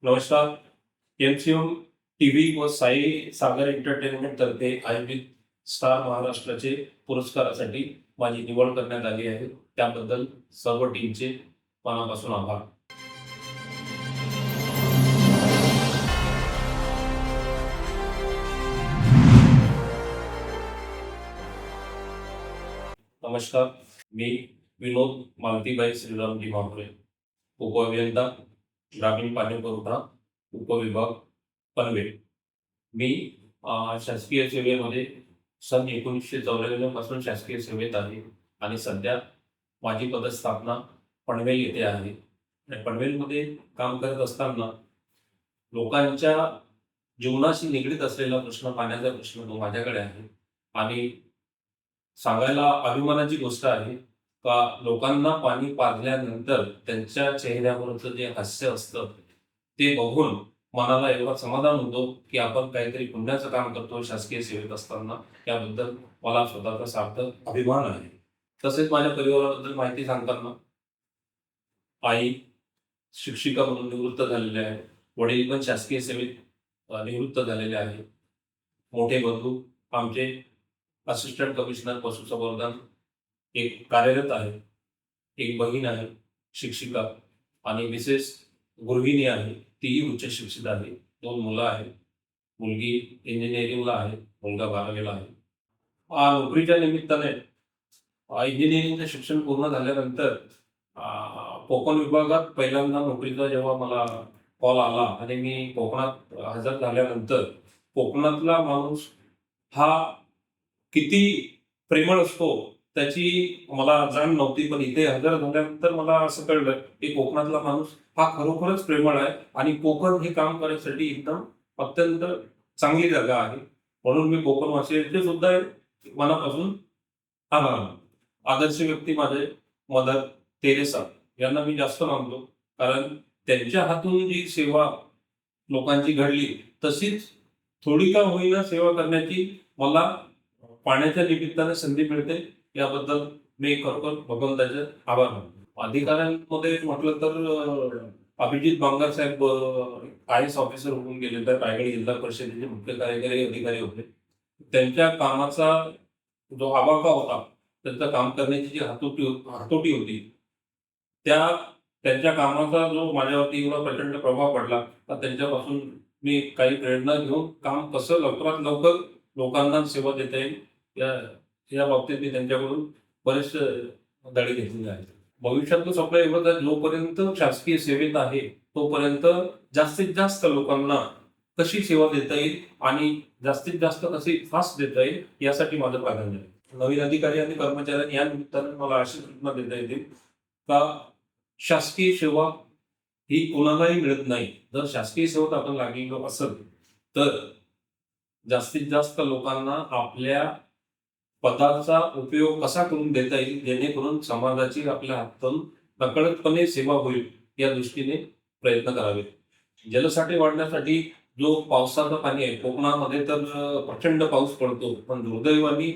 नमस्कार. MCM TV व साई सागर entertainment तर्फे आयोजित स्टार महाराष्ट्राचे पुरस्कारासाठी माझी निवड करण्यात आली आहे. त्याबद्दल सर्व टीमचे मनापासून आभार. नमस्कार. मी विनोद मालतीबाई श्रीरामजी माहुरे, उपअभियंता, ग्रामीण पाणी पुरवठा, उपविभाग, पनवेल. मी शासकीय सेवेमध्ये सन 1994 पासून शासकीय सेवेत आहे आणि सध्या माझी पदस्थापना पनवेल येथे आहे. पनवेलमध्ये काम करत असताना लोकांच्या जीवनाशी निगडीत असलेला प्रश्न, पाण्याचा प्रश्न, तो माझ्याकडे आहे. आणि सांगायला अभिमानाची गोष्ट आहे का लोकांना पाणी पाजल्यानंतर त्यांच्या चेहऱ्यावरचं जे हास्य असतं ते बघून मनाला एवढा समाधान होतो की आपण काहीतरी पुण्याचं काम करतो शासकीय सेवेत असताना. याबद्दल मला स्वतःचा सार्थक अभिमान आहे. तसेच माझ्या परिवाराबद्दल माहिती सांगताना आई शिक्षिका म्हणून निवृत्त झालेले आहे, वडील पण शासकीय सेवेत निवृत्त झालेले आहे, मोठे बंधू आमचे असिस्टंट कमिशनर पशुसंवर्धन एक कार्यरत आहे, एक बहीण आहे शिक्षिका आणि विशेष गृहिणी आहे, तीही उच्च शिक्षित आहे. 2 मुलं आहेत, मुलगी इंजिनिअरिंगला आहे, मुलगा 12वीला आहे. नोकरीच्या निमित्ताने इंजिनिअरिंगचं शिक्षण पूर्ण झाल्यानंतर कोकण विभागात पहिल्यांदा नोकरीचा जेव्हा मला कॉल आला आणि मी कोकणात हजर झाल्यानंतर कोकणातला माणूस हा किती प्रेमळ असतो त्याची मला जाण नव्हती, पण इथे हजर झाल्यानंतर मला असं कळलं की कोकणातला माणूस हा खरोखरच प्रेमळ आहे आणि कोकण हे काम करण्यासाठी एकदम अत्यंत चांगली जागा आहे. म्हणून मी कोकणवासियांचे सुद्धा मनापासून आभार. आदर्श व्यक्ती माझे मदर तेरेसा यांना मी जास्त मानतो, कारण त्यांच्या हातून जी सेवा लोकांची घडली तशीच थोडी का होईना सेवा करण्याची मला पाण्याच्या निमित्ताने संधी मिळते. याबद्दल मी खरोखर भगवंताचे आभार मानतो. अधिकाऱ्यांमध्ये म्हटलं तर अभिजित बांगर साहेब IAS ऑफिसर होऊन गेले, तर रायगड जिल्हा परिषदेचे मुख्य कार्यकारी अधिकारी होते. त्यांच्या कामाचा जो आवाका होता, त्यांचं काम करण्याची जी हातोटी होती, त्यांच्या कामाचा जो माझ्यावरती एवढा प्रचंड प्रभाव पडला, तर त्यांच्यापासून मी काही प्रेरणा घेऊन काम कसं लवकरात लवकर लोकांना सेवा देता येईल या बाबतीत मी त्यांच्याकडून बरेचसे धडे घेतलेले आहेत. भविष्यातलं स्वप्न एवढंच आहे, जोपर्यंत शासकीय सेवेत आहे तोपर्यंत जास्तीत जास्त लोकांना कशी सेवा देता येईल आणि जास्तीत जास्त कशी फास्ट देता येईल यासाठी माझं प्राधान्य आहे. नवीन अधिकारी आणि कर्मचाऱ्यांनी या निमित्ताने मला अशी सूचना देता येतील का शासकीय सेवा ही कोणालाही मिळत नाही. जर शासकीय सेवेत आपण लागलेलो असेल तर जास्तीत जास्त लोकांना आपल्या पदाचा उपयोग कसा करून देता येईल जेणेकरून समाजाची आपल्या हातून नकळतपणे सेवा होईल या दृष्टीने प्रयत्न करावे. जलसाठे वाढण्यासाठी जो पावसाचं पाणी आहे, कोकणामध्ये तर प्रचंड पाऊस पडतो, पण दुर्दैवाने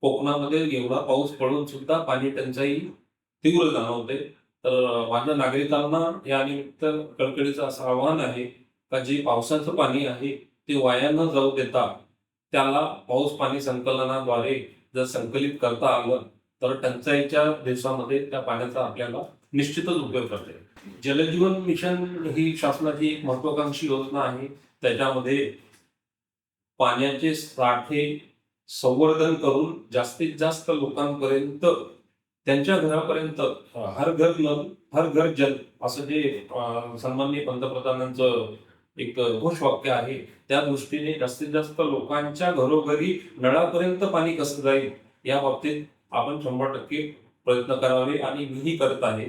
कोकणामध्ये एवढा पाऊस पडून सुद्धा पाणी टंचाई तीव्र जाणवते. तर माझ्या नागरिकांना या निमित्त कळकळीचं असं आव्हान आहे का जे पावसाचं पाणी आहे ते वाया न जाऊ देता त्याला पाऊस पाणी संकलनाद्वारे जर संकलित करता आलं तर टंचाईच्या दिवसामध्ये त्या पाण्याचा आपल्याला निश्चितच उपयोग करता येईल. जलजीवन मिशन ही शासनाची एक महत्वाकांक्षी योजना आहे. त्याच्यामध्ये पाण्याचे साठे संवर्धन करून जास्तीत जास्त लोकांपर्यंत, त्यांच्या घरापर्यंत हर घर नल हर घर जल असं जे सन्माननीय पंतप्रधानांचं एक घोषवाक्य आहे, त्या दृष्टीने जास्तीत जास्त लोकांच्या घरोघरी नळापर्यंत पाणी कसं जाईल या बाबतीत आपण 100% प्रयत्न करावे आणि मीही करत आहे.